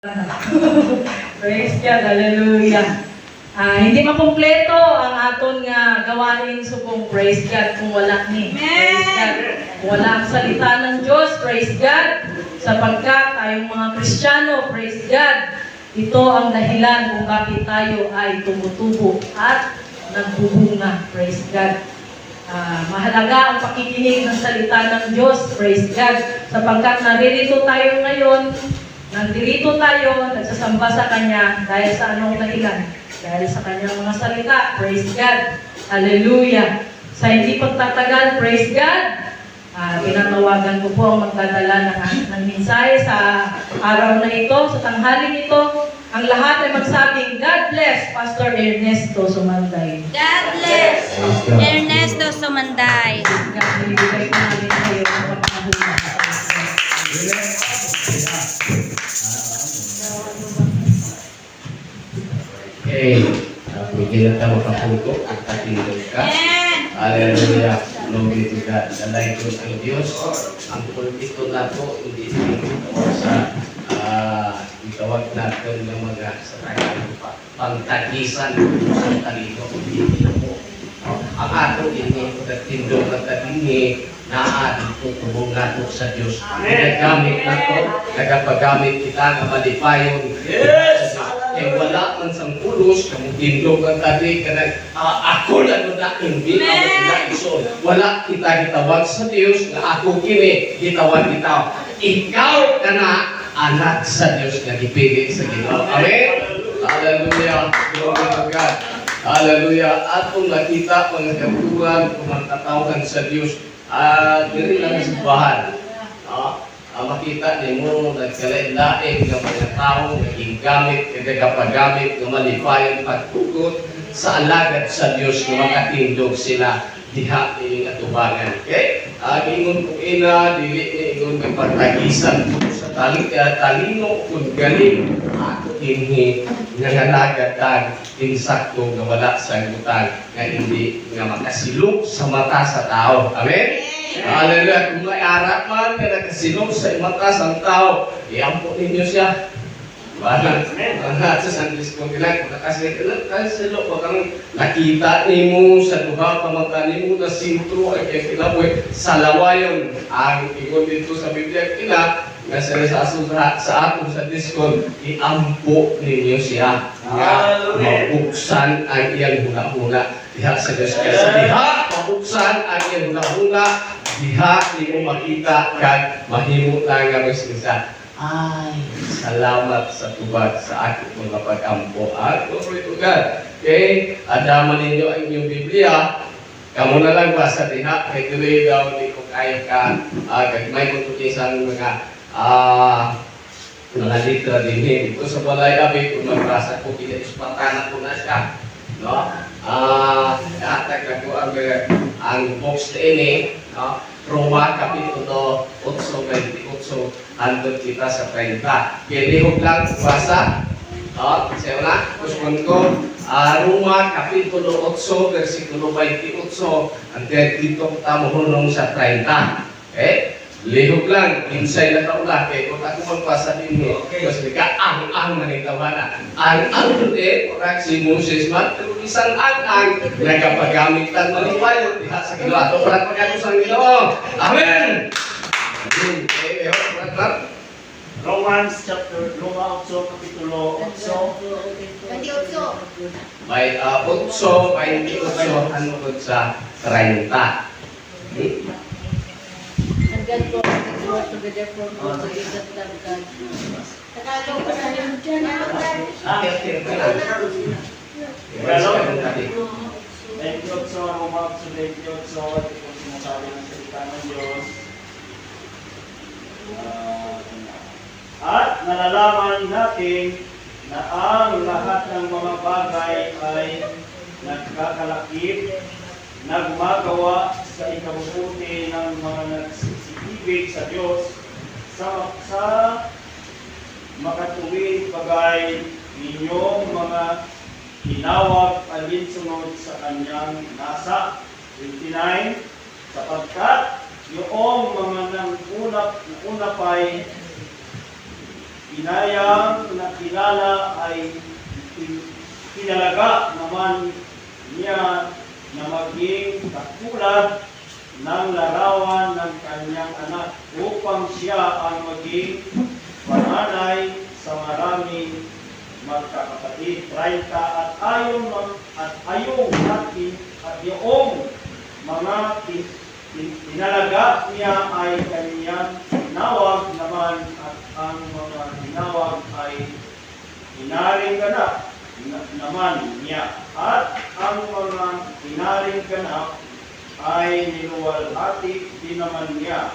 Praise God, hallelujah. Hindi makumpleto ang aton nga gawain subong praise God kung wala ni. Praise God. Kung wala ang salita ng Diyos, praise God. Sapagkat tayong mga Kristiyano, praise God. Ito ang dahilan kung bakit tayo ay tumutubo at nagbubunga, praise God. Mahalaga ang pakikinig ng salita ng Diyos, praise God. Sapagkat naririto tayo ngayon, nandito tayo, nagsasamba sa Kanya dahil sa anong dahilan? Dahil sa Kanyang mga salita. Praise God. Hallelujah. Sa hindi pagtatagal, praise God, pinatawagan ko po ang magdadala ng mensahe sa araw na ito, sa tanghaling ito. Ang lahat ay magsabing, God bless Pastor Ernesto Sumanday. God bless Ernesto Sumanday. God, binibigay ko namin kayo ng pagkahula. Okay, bigyan na tayo kaputo at katindog ka. Hallelujah. Glory to God. Dalay ko ang Diyos. Ang pulpito na to, hindi sa itawag natin ng mga pangtagisan sa talino. Ang ato ini, katindog na katini, naan ito tubong nato sa Diyos. Nagagamit na to, nagapagamit kita ng malipayon. Yes! Eh wala man sang pulos, kamong tindog ang tadi, kanang ako na na hindi ako kinaiso. Wala kita gitawag sa Diyos, na ako kini, gitawag kita. Ikaw ka na anak sa Diyos na gipili sa Ginoo. Amen? Hallelujah. Glory to God. Hallelujah. Atong nakita mga kabuhan kung magtatawagan sa Diyos, diri lang sa bahan. Makita ni mo nagkalain-lain ng mga tao naging gamit, nagkapagamit ng malipayan pagtugot sa alagad sa Diyos na makatindog sila diha ining atubangan. Okay? Ingon ko ina, dili ingon may pagtagisan ko sa talino kung galing ako inhi nangalagatan insakto na wala sa gutan nga hindi nga makasilong sa mata sa tao. Amen? Hallelujah. Kung may arap man na nakasilong sa mata sa tao, iampo ninyo siya. Bahan. Sa Sunday School nila, kung nakasilo pa kang nakita mo sa duha pamata mo na sintro ay kaya kilaboy sa lawayon. Ang ingon dito sa Biblia kila, nga sa atong sa School, iampo ninyo siya. Nga mabuksan ang iyang huna-huna. Diha sa Diyos. Sa diha, mabuksan ang iyang huna-huna. Diha, di mo makita kag mahimo na nga masinsa. Ay, salamat sa tubag sa aking mga pag-ampo. Glory to God. Okay? Adaman ninyo ang inyong Biblia. Kamu na lang ba sa diha? Kay tuloy daw, di ko kaya ka. May kutukisan mga litra din. Ito sa balay abi, kung magbasa ko, kinaispatanan ko na siya. No? Atag ako ang box na ini, no? Roma Kapitulo 8:28 handog kita sa 30. Pilihog lang basa. Kasi na, kuspon ko, Roma Kapitulo 8 versikulo 28 hanggang dito tamuhunong sa 30. Okay? Lihog lang, insay na kaula, kaya kung ako magpasa din mo, mas ka ang manitawana. Ang doon orak si Moses man, pero isang ang nagapagamit ng malipayon, diha sa Ginoo. Orak pagkato sa Ginoo. Amen! Amen. Okay, Romans chapter 8, kapitulo 8. May 8:28 hangtod sa 30. God for the work together for good to give that God. Tagalog pa sa rin dyan. Okay. Romans 28, ito po sinasabi ng salita ng Diyos. At nalalaman natin na ang lahat ng mga bagay ay nagkakalakip, nagmagawa sa ikabubuti ng mga nagsisikibig sa Diyos sa makatuwid bagay ninyong mga tinawag alinsunod sa kanyang nasa. 29, sapagkat yung mga nanguna pa'y inayang na kilala ay kinalaga naman niya na maging katulad ng larawan ng kanyang anak upang siya ang maging panganay sa maraming magkakapatid. 30 at yung mga tinalaga niya ay kanyang tinawag naman at ang mga tinawag ay inaring ganap naman niya at ang mga inaring ganap ay niluwalhati din naman niya.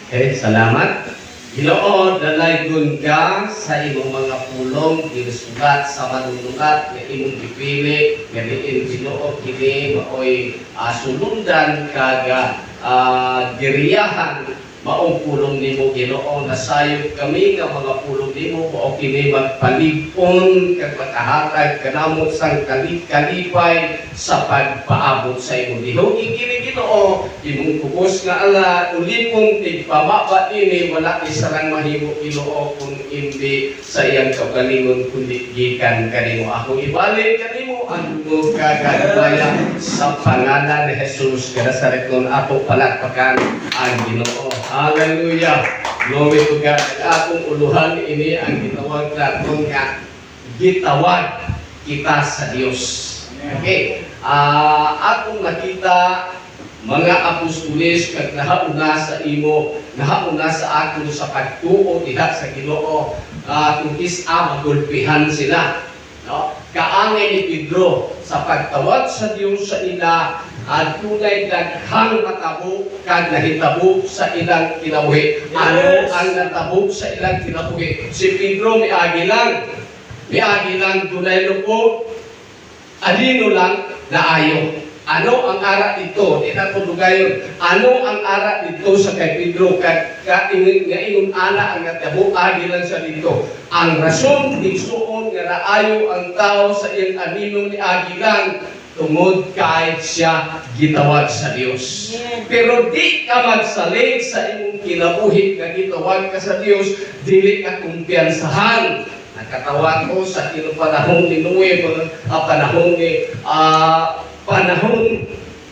Okay, salamat. Ginoo, dalaygon ka sa imong mga pulong, ginusulat sa manunungat, nga imong gipili, nga diin Ginoo, kini maoy sulundan kaga giriyahan, maong pulong nimo Ginoo, nasayop kami nga mga pulong nimo, mao kini magpalipon, kag makahatag kanamo sang kalipay sa pagpaabot sa imong lihok. Kini Ginoo, imong kubos nga ala, ulipong tigpamaba ini, wala isarang mahimo Ginoo kung hindi sa iyang kaugalingon kundi gikan kanimo. Ako ibalik kanimo ang imong kagagaya sa pangalan ni Jesus kada sa rekon ato palakpakan ang Ginoo. Hallelujah. Glory to God. Akong uluhan ini ang gitawag naton nga gitawag kita sa Dios. Okay. Akong nakita mga apostoles kag nahauna sa imo, nahauna sa aton sa pagtuo diha sa Ginoo, kung isa magulpihan sila. No? Kaangay ni Pedro sa pagtawag sa Dios sa ila at tunay daghang matabo kag nahitabo sa ilang kinabuhi. Ano ang natabo sa ilang kinabuhi? Si Pedro miagi lang dunay lupog, adino lang naayo. Ano ang ara dito? Di na ito dugayon. Ano ang ara dito sa kay Pedro? Nga ingon ana ang natabo, agi lang sa dito. Ang rason, igsuon nga naayo ang tao sa iyang aninong ni agi lang, tungod kahit siya gitawag sa Dios. Pero di ka magsalig sa imong kinabuhi nga gitawag ka sa Dios, dili ka kumpiyansahan. Nakatawag ko sa panahon ni Noe, panahon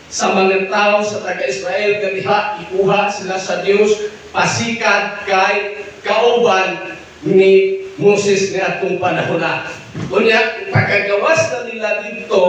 sa mga tao sa taga-Israel ganiha ikuha sila sa Dios pasikat kay kauban ni Moses ni atong panahon na. Kunya pagkagawas na nila dito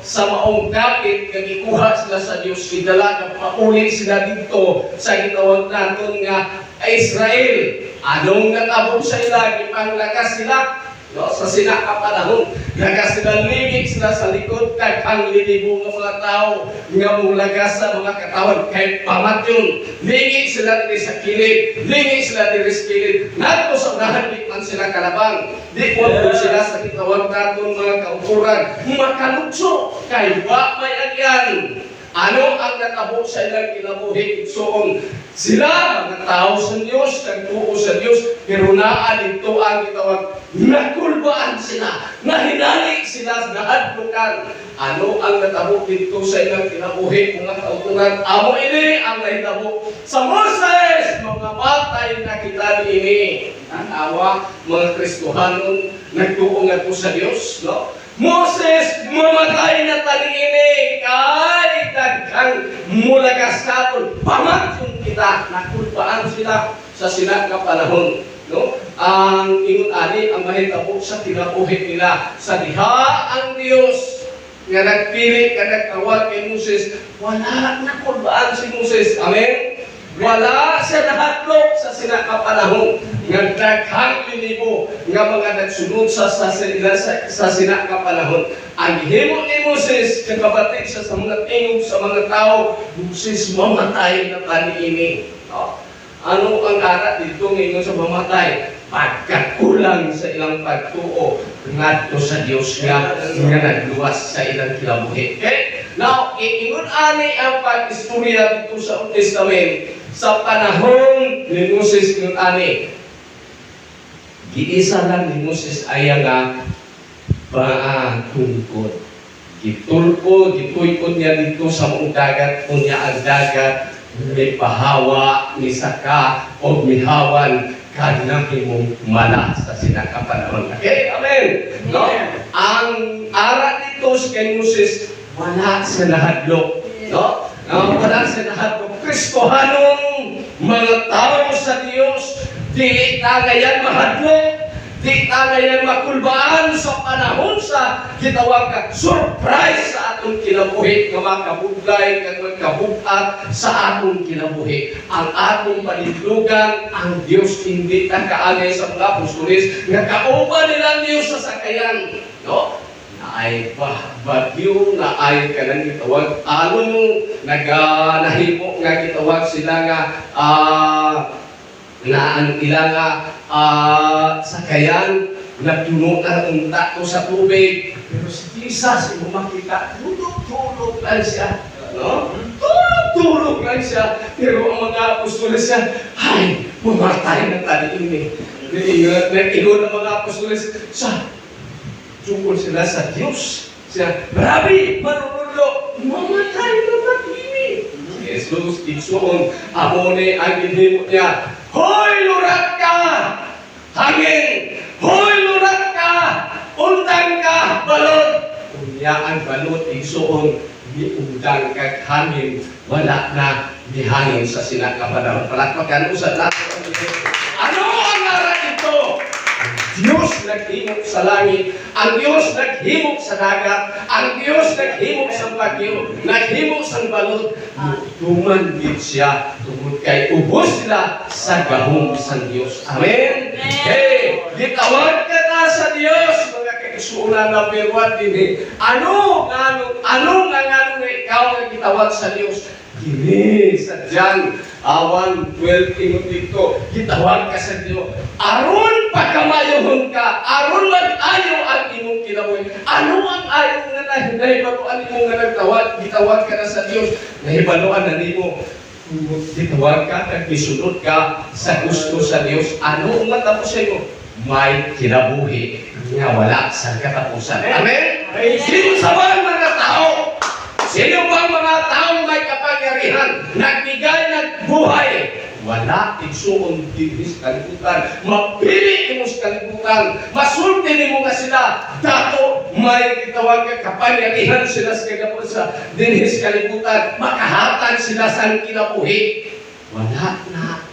sa maong kapit kag ikuha sila sa Dios, idala ka pauli sila dito sa gitawag naton nga Israel. Anong natabo sa ila, gipanglakas sila no, sa sinakapanahon, nagasilaligig sila sa likod kag ang lilibo ng mga tao nga mulagas sa mga katawan kay pamatyon. Lingig sila diri sa kilid, lingig sila diri sa kilid. Nadto sa unahan di man sila kalabang. Di po sila sa kitawag naton mga kauturan. Makalutso kay wa may agyan. Ano ang natabo sa ilang kinabuhi? Igsoon sila mga tao sa Diyos, nagtuo sa Diyos, pero naa dito ang gitawag, nakulbaan sila, nahinali sila, nahadlukan. Ano ang natabo dito sa ilang kinabuhi? Mga kauturan, amo ini ang nahitabo sa Moses, mga batay na kita ini. Ang awa, mga Kristohanon, nagtuo nga po sa Diyos, no? Moses, mamatay na taniini, kay daghang mulagas katon, pamatyon kita, nakulpaan sila sa sinaka panahon. No? Ang ingon ani ang mahitabo sa kinabuhi nila sa diha ang Dios nga nagpili ka nagtawag kay Moses, wala nakulbaan si Moses. Amen? Wala siya nahatlok sa sinaka panahon nga daghang linibo nga mga nagsunod sa sinaka panahon. Ang himo ni Moses kagabatid siya sa mga tingog sa mga tao, Moses mamatay na taniini. No? Ano ang ara dito ngayon sa mamatay? Pagkakulang sa ilang pagtuo ngadto sa Dios nga nagluwas sa ilang kinabuhi. Okay? Now, iingon ani ang pag-istorya dito sa Old Testament sa panahon ni Moses ingon ani. Giisa lang ni Moses aya nga paatungkod. Gituykod niya dito sa mong dagat, kunya ang dagat may pahawa, ni saka, o mihawan, kanang imong mala sa sinakapanahon. Okay, amen. No? Ang ara dito kay Moses, wala sa nahadlok. No? Wala sa nahadlok. Kristohanong mga tao sa Dios, di tagayan mahadlok. Di tagayan makulbaan sa panahon sa gitawag ka surprise sa atong kinabuhi nga makabuglay kag magkabugat sa atong kinabuhi. Ang atong panitlugan ang Dios hindi nakaagay sa mga apostoles nga kauban nila Dios sa sakayan. No? Naay bagyo na ay kanang gitawag anong nahimo nga gitawag sila nga na ang ilang sakayan nagtuno na unta ko sa tubig. Pero si Jesus, mo makita, tulog-tulog lang siya. No? Tulog-tulog lang siya. Pero ang mga apostoles siya, ay, mamatay na tayo ini. Nag-ingon ang mga apostoles, tungkol sila sa Diyos. Siya, Rabbi, manunulo, mamatay na matini. Jesus, igsoon, amone ang ginhimo niya, hoy, lurat ka! Hangin! Hoy, lurat ka! Undang ka! Balot! Unya ang balot, igsoon, undang ka hangin, wala na hangin sa sinakapanahon. Palakpakan usad natin. Ano ang aral ito? Diyos naghimok sa langit, ang Diyos naghimok sa dagat, ang Diyos naghimok sa bagyo, naghimok sa balot, tumandit siya, tungkol kay ubos sila sa gahong sa Diyos. Amen? Hey, gitawag ka na sa Diyos, mga kaisunan na perwan din. Ano nga ikaw ang gitawag sa Diyos? Kini sa John 1:12 ingon dito, gitawag ka sa Dios. Aron pagkamayohon ka, aron mag-ayo ang imong kinabuhi. Ano ang ayo nga nahibaluan nimo nga nagtawag, gitawag ka na sa Dios. Nahibaluan na nimo gitawag ka kag gisunod ka sa gusto sa Dios. Ano ang matapos mo? May kinabuhi nga wala sa katapusan. Amen? Sino sa mga tao? Sino bang mga taong may kapangyarihan, nagbigay ng buhay? Wala, igsuon din sa kalibutan. Mapili mo sa kalibutan. Masulti mo nga sila. Dato, may kitawag ka kapangyarihan sila sa kagapusan. Din sa kalibutan. Makahatag sila sa kinabuhi. Wala na.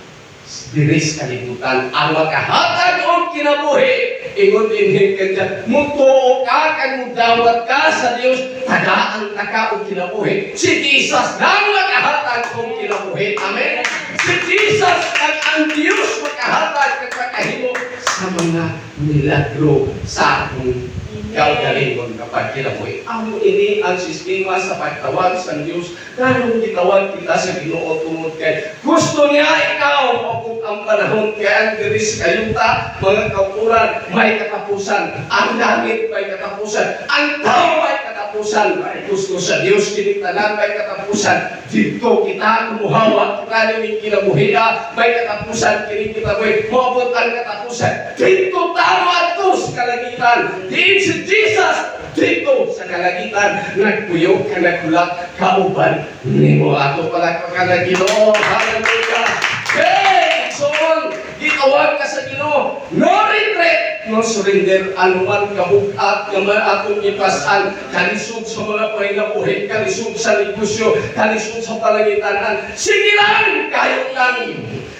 Diris kalibutan. Ang makahatag o kinabuhi. Ingon din kanya, mutuo ka, kang mudawat ka sa Diyos, tagaan ka o kinabuhi. Si Jesus lang makahatag o kinabuhi. Amen? Si Jesus ang Diyos makahatag at makahimo sa mga milagro sa atong kaugalingon kapag kinabuhi. Amo ini ang sistema sa pagtawag sa Diyos. Kanong gitawag kita sa Ginoo tungod kay gusto niya ikaw mapug ang panahon kay ang diris kayuta, mga kaukuran, may katapusan. Ang langit may katapusan. Ang tao may katapusan. Gusto sa Diyos kinitanan may katapusan. Dito kita kumuhawa kita ni kinabuhi may katapusan kini kita boy. Moabot ang katapusan. Dito tama to sa kalagitan. Di si Jesus dito sa kalagitan nagpuyog ka nagkulak kauban nimo ato pala ka na Ginoo. Hallelujah. Hey, so gitawag ka sa Ginoo. No regret, no surrender. Anuman kabugat nga atong ipasan, kalisod sa mga panginabuhi, kalisod sa negosyo, kalisod sa palangitanan. Sige lang, kayo lang.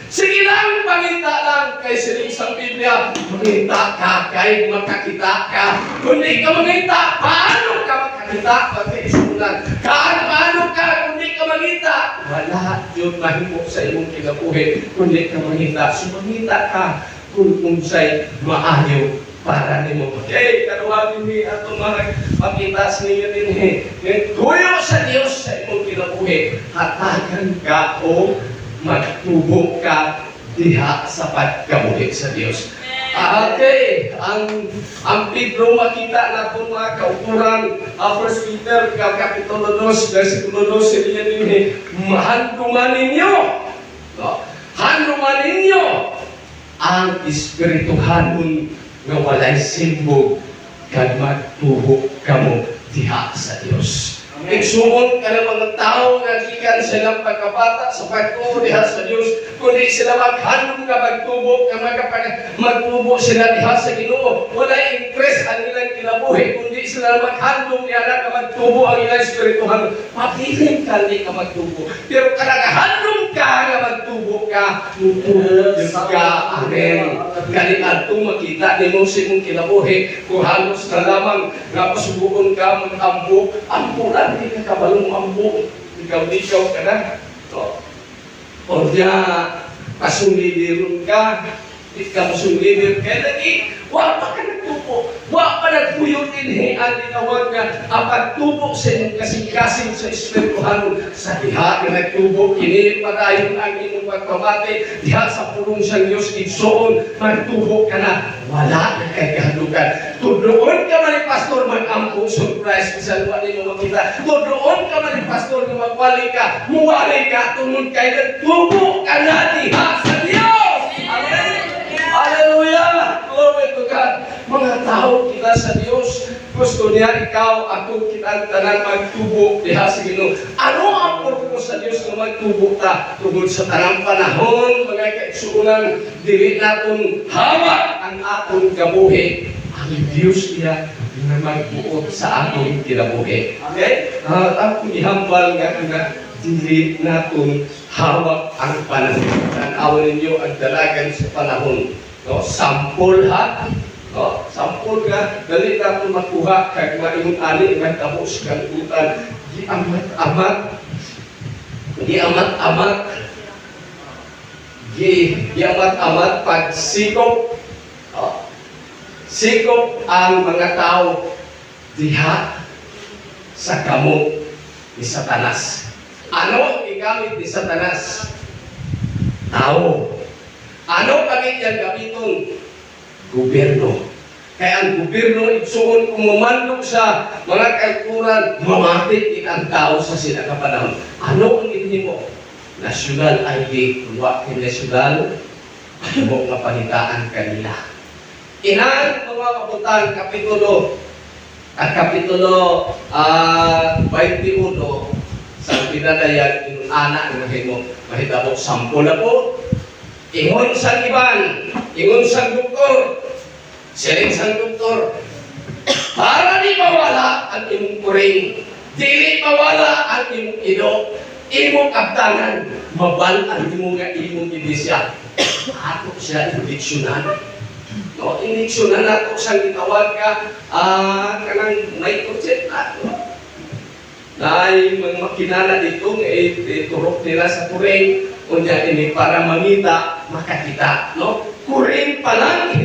Sige lang, pangita lang kay siling sa Biblia. Mangita ka, kay makakita ka. Kundi ka mangita, paano ka makakita? Pagkaisunan. Paano ka, kundi ka mangita? Wala yun mahimok sa imong kinabuhi. Kundi ka mangita. So mangita ka kung unsay maayo para nimo. Okay, kanuhagin ni atong mga pakitas ninyo din tuyo sa Dios sa imong kinabuhi. Hatagan ka o magtubo ka diha sa pagkabuhi sa Dios. Okay, ang Pedro makita na po mga kauturan, 1 Peter kapitulo 2 versikulo 12 niya din handungan ninyo. No? Handungan ninyo ang espirituhanon nga walay simbog kag magtubo kamo diha sa Dios. Igsuon ka ng mga tao nga gikan silang pagkabata sa pagtuo diha sa Dios, kundi sila maghandom ka magtubo ka magtubo sila diha sa Ginoo. Wala interest ang ilang kinabuhi, kundi sila maghandom niya na ka magtubo ang ilang espirituhan. Mapiling ka di ka magtubo. Pero kanagahandom ka nga magtubo ka, mutubo ka. Amen. Kani adto makita ni mo si mong kinabuhi kung halos na lamang nga pasubuon ka mag-ambo, ambo na di ka kabalong ambo, ikaw ka na. O diya, pasunglidiron ka, di ka masunglidir, kaya lagi, wala pa ka nagtubo, wala pa nagpuyo din ang tinawag nga, ang pagtubo sa inyong kasing-kasing sa espirituhan, sa diha na nagtubo, kinilit pa tayo ang inyong pagpamati, diha sa pulong sa Diyos, igsoon, magtubo ka na, wala na kay kahalugan. Tudloon ka man ni Pastor mag-ampong surprise, bisan wala mo makita, tudloon ka man ni Pastor na magwali ka, muwali ka, tunod kay nagtubo ka na diha sa Diyos! Amen! Hallelujah! Glory to God! Mga tao kita sa Diyos, gusto niya ikaw, ako, kita tanan magtubo diha sa Ginoo. Ano ang purpose sa Diyos na magtubo ta? Tungod sa tanang panahon, mga kaigsuunan, dili naton hawak ang aton kabuhi. Ang Diyos niya na magbuot sa aton kinabuhi. Okay? Ako ihambal nga dili naton hawak ang panahon. Tanawan ninyo ang dalagan sa panahon. No, sampol ha. No, sampol ka, dali na ito makuha kag maingon ani nga tapos kang utan. Di amat-amat pagsikop. Sikop ang mga tao diha sa kamot ni Satanas. Ano igamit ni Satanas? Tao. Ano pagit yan gamiton? Gobyerno. Kaya ang gobyerno igsuon kung mamandog sa mga kalturan, mamatik din ang tao sa sinakapanahon. Ano ang inhin mo? National ID. Kung wakil national, ano mo nga panitaan kanila. Inan mga kaputan, kapitulo 21 sa pinadayan yung anak ng himo mahitabo 10 na po. Ingon sang iban, ingon sang doktor, siling sang doktor, para di mawala ang imong kuring, dili mawala ang imong ido, imong kabtangan, mabal ang imong ibisya. Ako siya indiksyonan. No, indiksyonan ako sang gitawag ka, kanang nitrogen ato. Dahil mga makinala dito, turok nila sa kuring, kunya ini para mamita, makakita, no? Kuring pa lang,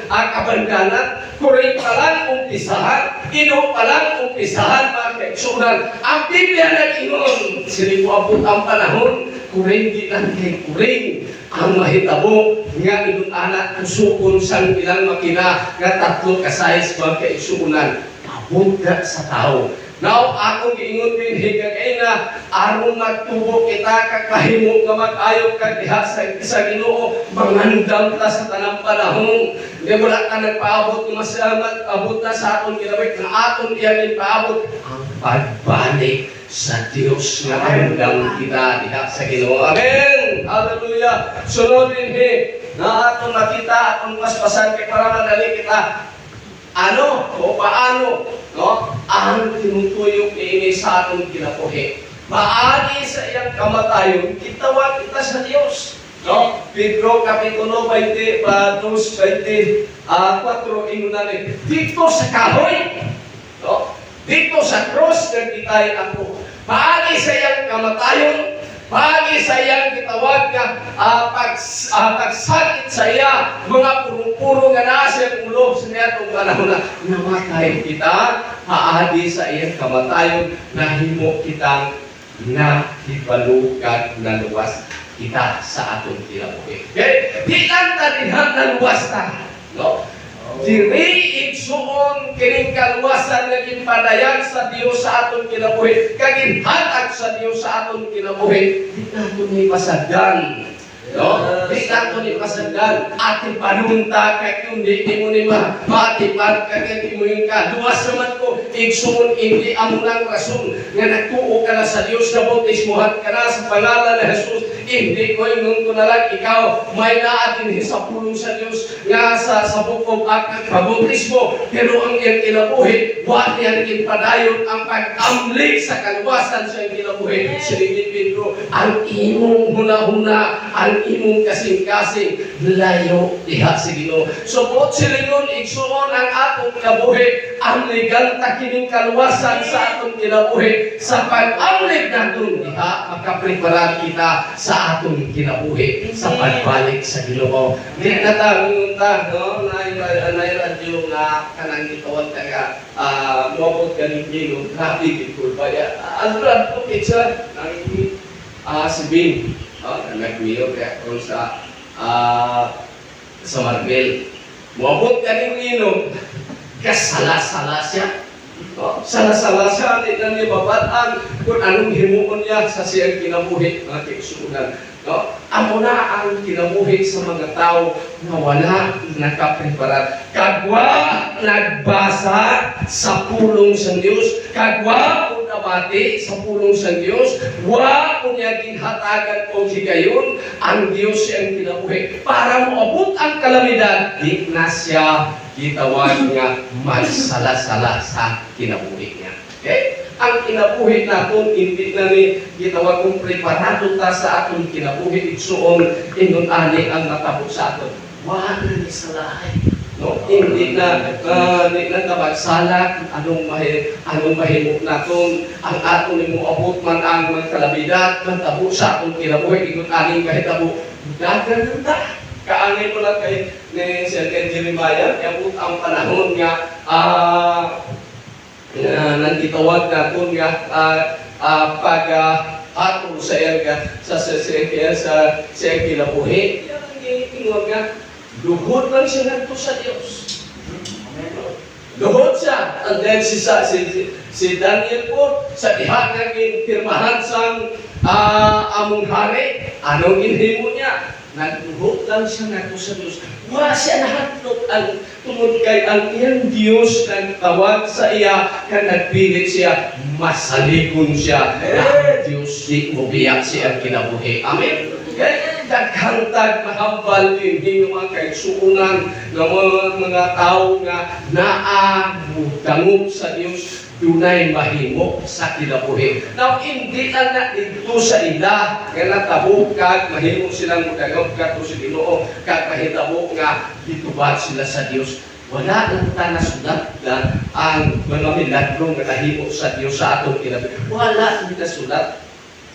kabandanan, kuring pa lang umpisahan, ino pa lang umpisahan, mga kaigsunan. Ang Biblia nag-ingon, silipo ang panahon, kuring di lang kay kuring. Ang mahitabo, nga inong anak, kusukon sang ilang makina, nga 3 kasayas mga kaigsunan, abot ka sa tao. Now, akong giingon din higagay na aron magtubo kita kakahimo nga mag-ayo ka diha sa Ginoo, mangandam ta sa tanang panahon. Di wala ka nagpaabot nga salamat abot na sa aton ginawit nga aton iyan paabot ang pagbalik sa Dios nga andam kita diha sa Ginoo. Amen. Hallelujah. Sunodin na aton makita aton paspasan kay para madali kita ano o paano, no? Ang tinutuyok ini sa atong kinabuhi. Maagi sa iyang kamatayon, kitawag kita sa Dios. No? Pedro kapitulo 20, 24 inunani. Dito sa kahoy, no? Dito sa cross nagkitay ako. Maagi sa iyang kamatayon, maagi sa iyang gitawag nga pagsakit sa iya, mga purong-puro nga nasa ulo sa niya itong panahon na namatay kita, maagi sa iyang kamatayon, nahimo kitang nahibalukan na luwas kita sa atong kinabuhi. Okay? Di lang taninhan na luwas ta. No? Diri igsuon kining kaluwasan nga ginpadayan sa Dios sa aton kinabuhi, kag ginhatag sa Dios sa aton kinabuhi, di naton ni pasagdan. No? Di nato ni pasagdan. Ati panunta kay kundi di mo ni mati pan kay di mo yung ka. Duwas naman ko igsuon hindi amo nang rason nga nagtuo ka na sa Dios na bautismohan ka na sa pangalan ni Jesus. Hindi ko ingon ko na lang ikaw may naatin sa pulong sa Dios nga sa bukog at pabautismo pero ang iyang kinabuhi wa niyan ginpadayon ang pag-amlik sa kaluwasan sa iyang kinabuhi. Silingin Pedro, ang imong huna-huna, ang imong kasing-kasing layo diha sa Ginoo. Subot silingon igsuon ang atong kinabuhi, ang liganta kining kaluwasan sa atong kinabuhi. Sa pag-amlik naton diha makaprepara kita sa atong kinabuhi sa pagbalik sa Ginoo. Di na ta no nay radyo nga kanang gitawag nga mobot ganing Ginoo grabe gid kurbaya. Ang rad ko kitsa nang si Bin nagmiyo kaya kung sa Marbel. Mabot ganing Ginoo kasala-sala siya. Sala-sala siya, di na niya babatan kung anong himuon niya sa siyang kinabuhi, mga kaigsuunan. Amo na ang kinabuhi sa mga tao na wala nakapreparar. Kagwa nagbasa sa pulong sa Diyos, kagwa kung nabati sa pulong sa Diyos, wa kung niya ginhatagan o higayon ang Diyos siyang kinabuhi. Para maabot ang kalamidad, di na siya gitawag nga magsala-sala sa kinabuhi niya. Okay? Ang kinabuhi natin, hindi na ni gitawag kong preparado ta sa atong kinabuhi, igsuon, ingon ani ang matabo sa aton. Wala ni salahay. No? Hindi na kabagsala, anong mahimok natin, ang aton ni mo abot man ang magkalabidad, matabo sa atong kinabuhi, ingon ani mahitabo. Dagan ta. Kaangay mo lang kay ni Sir Jeremiah, abot ang panahon nga nang gitawag natin nga pag-atong sa erga sa kinabuhi. Tingnan nga, luhod lang siya nagto sa Diyos. Luhod siya. And then si Daniel po, sa diha nga pirmahan sang among hari, anong inhimo niya? Nagluhod lang siya nagto sa Diyos. Wa siya nahatlot ang tungod kay ang iyang Diyos nagtawag sa iya kaya nagpilit siya, masaligon siya na ang Diyos di ubiyak siya kinabuhi. Amen? Kaya daghantag mahambal din yung mga kaigsuunan ng mga tao nga naamutangog sa Diyos dunay mahimo sa kinabuhi. Now, hindi lang na dito sa ila nga natabo kag mahimo silang mudagog kadto sa Ginoo kag mahitabo nga gitubad sila sa Dios. Wala lang ta nasulat na ang mga milagro nga nahimo sa Dios sa atong kinabuhi. Wala ni nasulat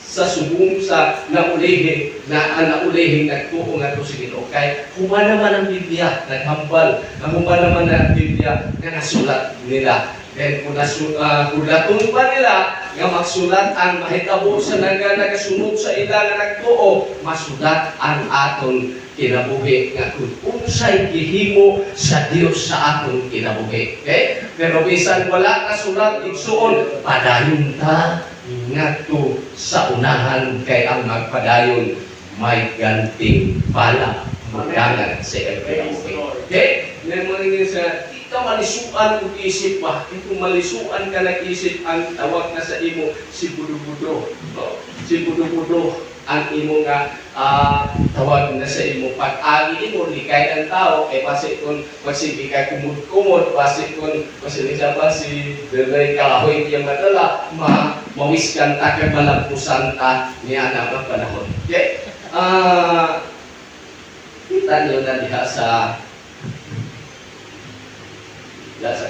sa subong sa naulihin na ang naulihin nagtuo nga to sa Ginoo kay humana naman ang Biblia naghambal humana naman ang Biblia nga nasulat nila. Then kung laton pa nila nga magsulat ang mahitabo sa nagasunod sa ila nga nagtuo, masulat ang aton kinabuhi nga kung unsay gihimo sa Dios sa aton kinabuhi. Okay? Pero bisan wala ka sulat igsuon, padayon ta ngadto sa unahan kay ang magpadayon may ganting bala magdangan sa kinabuhi. Okay? Ngayon sa malisuan kung isip ba? Kung malisuan ka nag-isip, ang tawag na sa imo, si budo-budo. Si budo-budo ang imo nga tawag na sa imo. Pag-agi imo, likay ang tao, pasik kung magsibig ka kumud-kumud, pasik kung masinisa pa si Beray Kahoy yung madala, mawiskan ta kag malampusan ta niya na mga panahon. Okay? Kita niyo na diha sa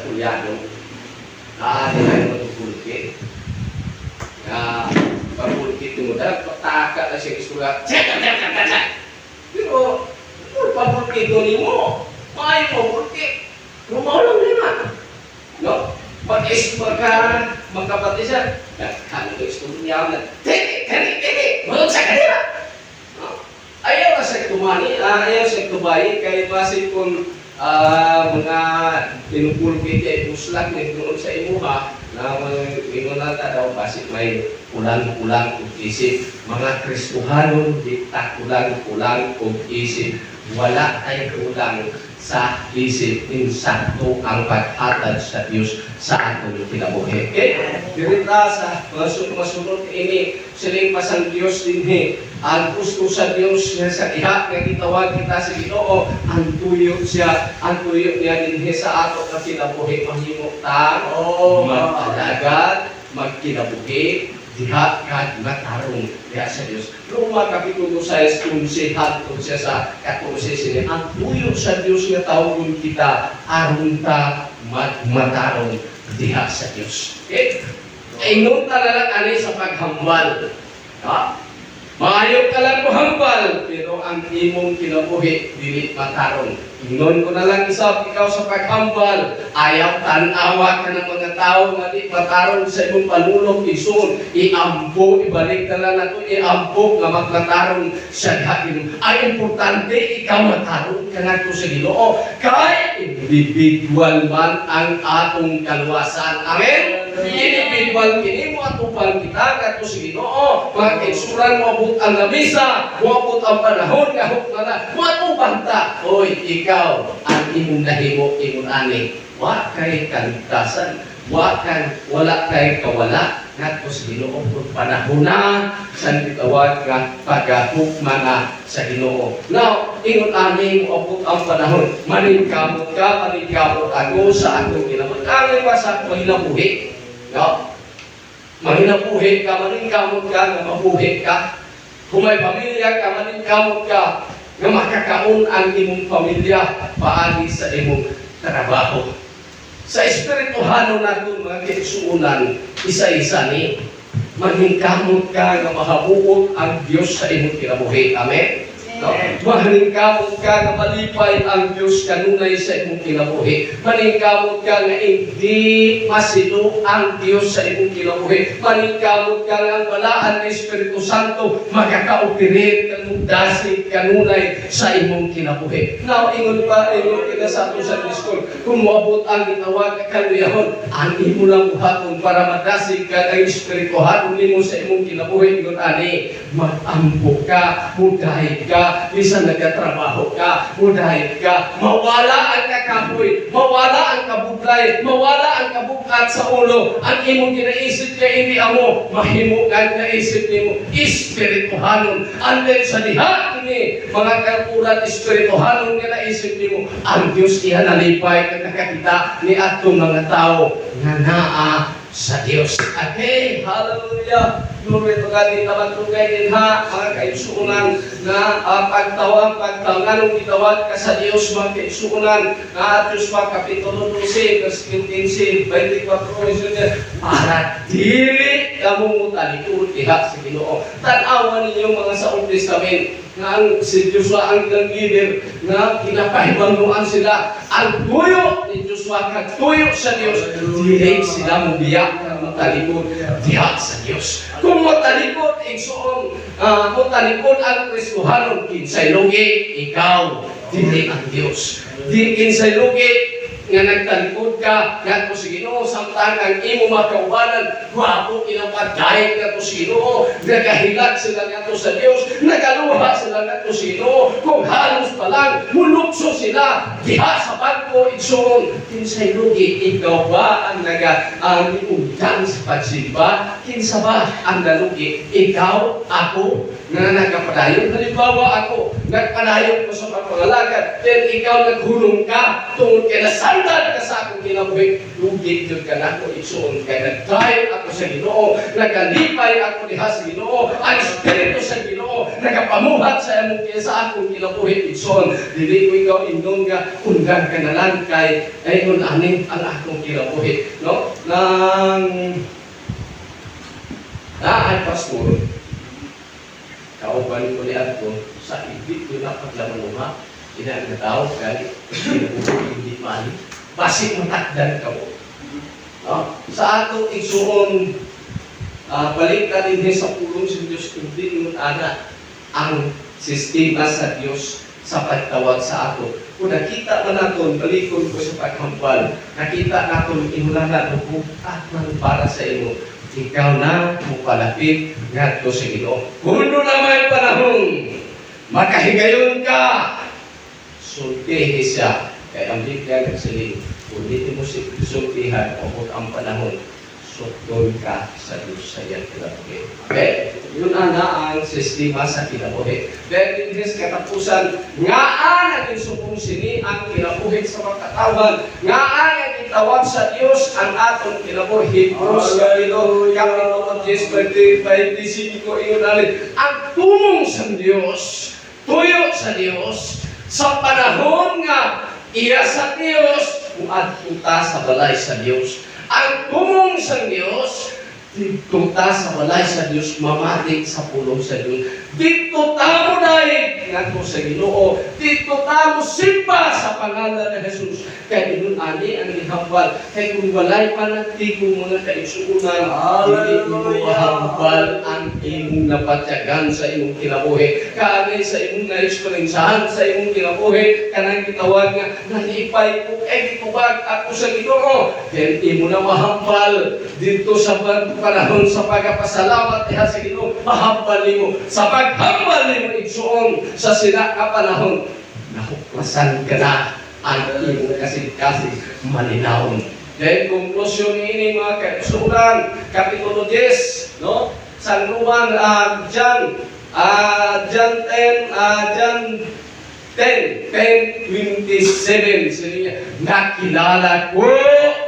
kulyado naatin mo itong pulkit pagpulkit mo dalag pataka na siya isula pero pagpulkit mo maayon mo pulkit rumaulang naman no? Pag-ispa ka magkapatid siya ano ito istorya na tini mulog sa kanila ayaw na sa tumani ayaw sa tubayi kaya basi kung mga tinupulpit ay puslag na doon sa imuha, na ingon ta daw basig may kulang-kulang og isip. Mga Kristohanon di ta kulang-kulang og isip. Wala tay kulang sa isip, insakto ang paghatag sa Dios sa atong kinabuhi. Okay? Dirita sa masunod ini siling pasang Dios dinhi. Ang gusto sa Dios nga sa diha nga gitawag kita sa Ginoo, ang tuyo siya, ang tuyo niya dinhi sa ato nga kinabuhi mahimo ta magpalagad, magkinabuhi diha kad matarong diha sa Dios. Roma kapitulo 6 11 hangtod siya sa 14 sini. Ang tuyo sa Dios nga tawgon kita aron ta matarong diha sa Dios. Okay? Ingon ta lang ani sa paghambal. Ha? Maayo ka lang mohambal, pero ang imong kinabuhi dili matarong. Ingon ko na lang isab, ikaw sa paghambal, ayaw tanawa ka ng mga tao nga di matarong sa imong panulong ison, iampo, ibalik na lang nato, iampo nga magmatarong sa dihain. Ay importante, ikaw matarong ka nga sa Ginoo. Kay individual man ang atong kaluwasan. Amen? Individual kini mo atupang kita nga sa Ginoo. Mga kaisuran mo abot ang lamisa, mo abot ang panahon nga hukmana, mo atupang ta. Oy, ikaw ang imong nahimo imong ani. Wa kay kaligtasan, wala kay kawala ngadto sa Ginoo ug panahon na sa gitawag nga pagahukmana sa Ginoo. Now, ingon ani mo abot ang panahon, maningkamot ka, maningkamot ako sa akong ginabuhi. Ang pa sa mahinabuhi. No? Mahinabuhi ka, maningkamot ka, nga mabuhi ka. Kung may pamilya ka, maningkamot ka, nga makakaon ang imong pamilya paagi sa imong trabaho. Sa espirituhano natin mga kaigsuonan, isa-isa ni maningkamot ka nga mahabuot ang Dios sa imong kinabuhi. Amen? No? Maningkamot ka nga malipay ang Dios kanunay sa imong kinabuhi. Maningkamot ka nga hindi masilo ang Dios sa imong kinabuhi. Maningkamot ka nga ang balaan ng Espiritu Santo magkaka-operate kanung dasig kanunay sa imong kinabuhi. Now, ingon kita sa ato sa Diskon, kung moabot ang gitawag kaluyahon, ang imo lang buhaton para madasig ka ang Espiritu Santo nimo sa imong kinabuhi. Ingon ani, mag-ampo ka, mudahid ka, bisan nagkatrabaho ka, mudahid ka, mawala ang kakapoy, mawala ang kabuklay, mawala ang kabukat sa ulo. Ang imong ginaisip ka hindi amo, mahimo ang naisip nimo espirituhanon. Andin sa diha kini mga kalpuran espirituhanon nga naisip nimo, ang Dios iya nalipay kag nakakita ni atong mga tao nga naa sa Dios. Okay, hallelujah. Glory to God. Di naman tugay din ha, mga kaigsuunan na pagtawanganong gitawag ka sa Dios, mga kaigsuunan na Diyos pa kapitulo 12, verse 15, 24, para dili kamong mutalikod diha sa Ginoo. Tanawan ninyo mga sa Old Testament nga ang si Joshua ang ilang leader na kinapahibangnuan sila ang tuyo ni Joshua kag tuyo sa Dios, dili sila mubiyak na matalikod diha sa Dios. Kung matalikod igsuon, matalikod ang Kristohanon, kinsay lugi ikaw, dili ang Dios. Di kinsay lugi nga nagtalikod ka ngadto sa Ginoo, samtang ang imo makaubanan gwapo kinapadayon ngadto sa Ginoo, nagahilat sila ngadto sa Dios, nagaluha sila ngadto sa Ginoo. Kung halos pa lang mulukso sila diha sa bangko igsoon, kinsay lugi ikaw ba ang nagaangutang sa pagsimba? Kinsa ba ang nalugi? Ikaw, ako nga nagapadayon. Halimbawa ako nagpadayon ko sa pagpangalagad, then ikaw naghulong ka tungod kay nasandal ka sa akong kinabuhi, lugi jud ka nako igsoon kay nagdayon ako sa Ginoo, nagalipay ako diha sa Ginoo, ang Espiritu sa Ginoo nagapamuhat sa imong sa akong kinabuhi igsoon. Dili ko ikaw indong nga undang ka na lang kay ayon ani ang akong kinabuhi, no? Nang ay pastor, kauban ko ni ato sa ibig ko na paglaman ina ang tao kay hindi mali basi matakdan ka mo. Sa ato igsuon balik ka din sa pulong sa Diyos kundi nun ana ang sistema sa Diyos sa pagtawag sa ato. Kung nakita man naton, balikon ko sa paghambal, nakita naton imulanan, bukat man para sa imo. Ikaw na mupalapit ngadto sa Ginoo. Kuno na may panahon, makahigayon ka, sultihi siya. Kaya ang Biblia nagsaling, kung dito mo sultihan, abot ang panahon, sukton ka sa Diyos sa iyang kinabuhi. Okay? Yun ang sistema sa kinabuhi. Then, in his katapusan, ngaan ang insupong sini ang kinabuhi sa mga katawan, ngaan ang itawag sa Diyos ang atong kinabuhi. Hebrews Kapitulo 10, 25 ko iyon alin. Ang tumong sa Diyos, tuyo sa Diyos, sa panahon nga iya sa Diyos, uadtuta sa balay sa Diyos. Ang tumong sa Diyos, dito ta sa balay sa Diyos, mamatik sa pulong sa Diyos. Dito ta mo dahil nga sa Ginoo. Dito ta mo simba sa pangalan ng Jesus. Kaya inun ani ang ihambal. Kaya kung walay pa nagtigo mga kaisuunan, hindi mo mahambal ang imong napatyagan sa imong kinabuhi. Kaagay sa imong na-experiencehan sa imong kinabuhi, kanang kitawag nga, nalipay ko, gitubag ako sa Ginoo. Kaya imo na mahambal dito sa panahon sa pagpasalamat diha sa Ginoo, mahambal nimo sa paghambal nimo igsuon sa sina ka panahon, nahuklasan ka na ang imong kasid-kasid malinawon. Then konklusyon ini mga kaisuran, Kapitulo 10, no? San Juan, John 10:27, siniya, nakilala ko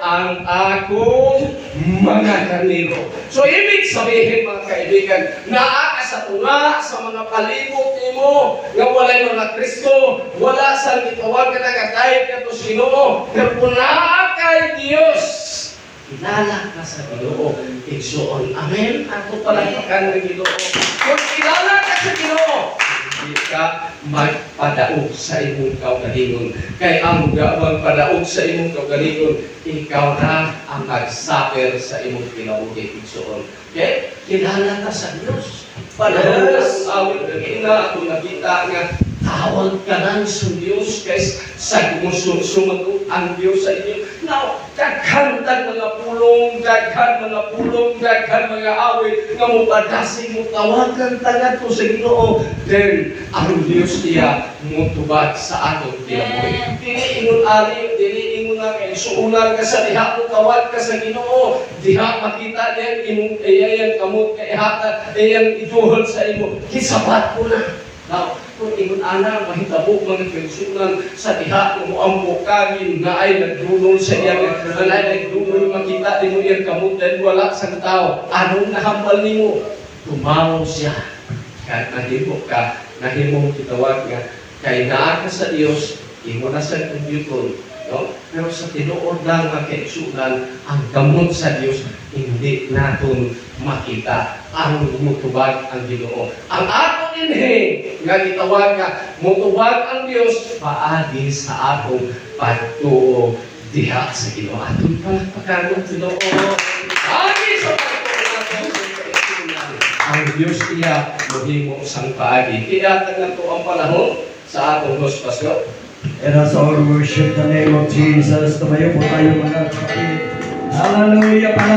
ang akong mga kanino. So, ibig sabihin mga kaibigan, naa ka sa tunga sa mga palibot nimo nga walay mga Kristo, wala sa gitawag ka nagatayip ka to Ginoo, pero kung naa kay Dios, kilala ka sa Ginoo, igsuon. Amen? Ako palagpakan ng Ginoo. Kung kilala ka sa Ginoo, hindi ka magpadaog sa imong kaugalingon. Kay ang magpadaog sa imong kaugalingon, ikaw na ang nag-suffer sa imong kinabuhi igsuon. Okay? Kilala ka sa Diyos. Panahon sa awit ng ina, ako nakita nga, tawag ka lang sa Diyos guys, sa sumagot ang Diyos sa inyo. Now, daghan mga pulong, daghan mga awit, nga mo padasig mo, tawagan tagat ko sa Ginoo. Then, ang Diyos niya mo tubag sa atong kinabuhi. Dili ingon ari, dili ingon nga kay suulan ka sa diha mo tawag ka sa Ginoo. Diha makita niya imong iyang kamot kay hata, iyang iduhol sa imo. Kisabat ko na. Now, kung ingon ana mahitabo mga kaisunan sa diha mo ampo kagin nga ay nagdulol sa iyang nagdulol makita nimo iyang kamot dahil wala sa tao. Anong nahambal nimo? Tumaw siya. Kahit nahimo ka, nahimong kitawag nga kay naa ka sa Dios, imo na sa kumpyuton. No? Pero sa tinuod lang nga kaisunan, ang gamot sa Dios hindi naton makita. Ang mutubag ang Ginoo. Ang ato dinhi nga gitawag nga mutubag ang Dios paagi sa atong pagtuo diha sa Ginoo. Atong palakpakan ng Ginoo. Paagi sa pagtuo naton sa kaisunan. Ang Dios iya mohimo sang paagi. Kaya tagan to ang panahon sa atong hospasyo. And as our worship the name of Jesus, tumayo po tayo mga kapatid. Hallelujah!